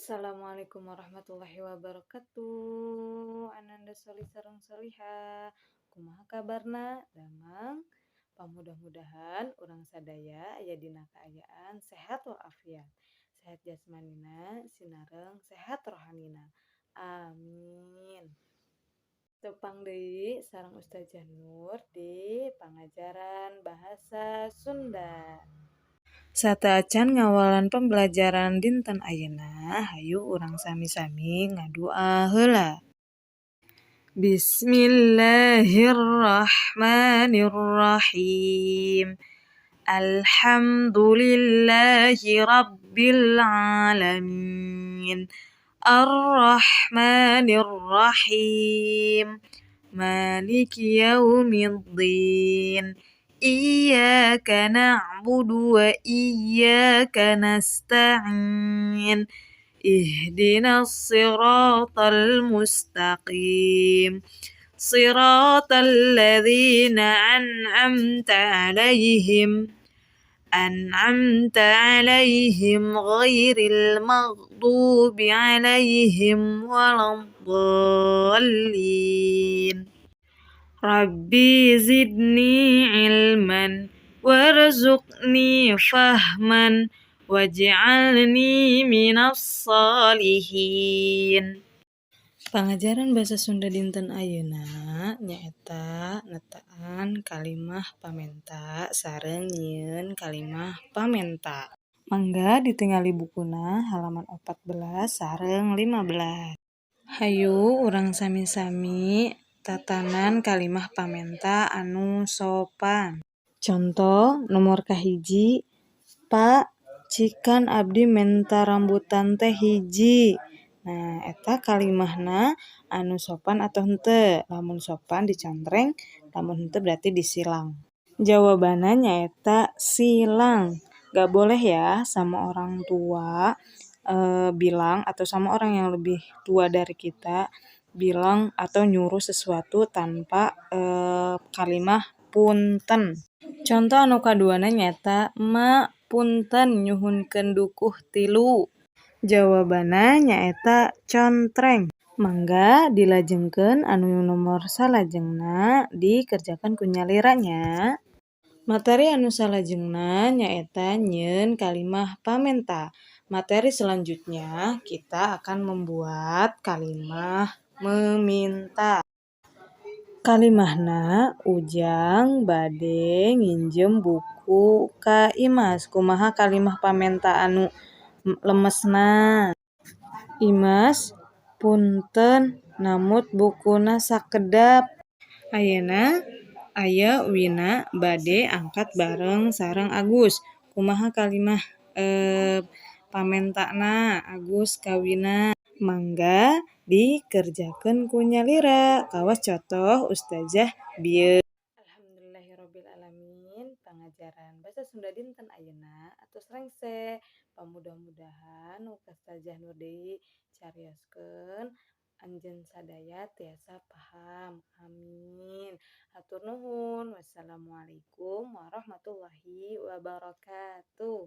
Assalamualaikum warahmatullahi wabarakatuh. Ananda soli sareng soliha. Kumaha kabarna? Damang. Pamudah-mudahan urang sadaya aya dina kaayaan sehat walafiat. Sehat jasmanina, sinareng sehat rohanina. Amin. Tepang deui sareng Ustazah Nur di pangajaran bahasa Sunda. Sateuacan ngawalan pembelajaran dinten ayeuna, hayu urang sami-sami ngadua heula. Bismillahirrahmanirrahim. Alhamdulillahi rabbil alamin. Ar-Rahmanir-Rahim. Maliki yaumiddin. Iyyaka na'budu wa iyyaka nasta'in. Ihdinas siratal mustaqim. Siratal ladzina أنعمت عليهم غير المغضوب عليهم ولا الضالين Rabbi zidni ilman warzuqni fahman waj'alni minas solihin. Pangajaran bahasa Sunda dinten ayeuna nyaeta netaan kalimah pamenta sareng nyieun kalimah pamenta. Mangga ditingali bukuna halaman 14 sareng 15. Hayu urang sami-sami tatanan kalimah pamenta anu sopan. Contoh nomor kahiji, Pak, cikan abdi menta rambutan teh hiji. Nah, eta kalimahna anu sopan atau henteu. Lamun sopan dicontreng, lamun henteu berarti disilang. Jawabannya nyaeta silang. Gak boleh ya sama orang tua bilang atau sama orang yang lebih tua dari kita bilang atau nyuruh sesuatu tanpa kalimah punten. Contoh anu kaduana nyata mak punten nyuhunkeun dukuh 3. Jawabanna nyaeta contreng. Mangga dilajengkeun anu nomor salajengna dikerjakan ku nyaliranya. Materi anu salajengna nyaeta nyieun kalimah pamenta. Materi selanjutnya kita akan membuat kalimah meminta. Kalimahna ujang bade nginjem buku ka Imas. Kumaha kalimah pamenta anu lemesna? Imas, punten namut bukuna sakedap. Ayeuna aya Wina bade angkat bareng sareng Agus. Kumaha kalimah pamentana Agus ka Wina? Mangga dikerjakeun ku nyalira. Kawas contoh Ustazah bieu. Alhamdulillahirabbil alamin. Pangajaran bahasa Sunda dinten ayeuna atos rengse. Pamudah-mudahan Ustazah Nur deui carioskeun anjeun sadaya tiasa paham. Amin. Hatur nuhun. Wassalamualaikum warahmatullahi wabarakatuh.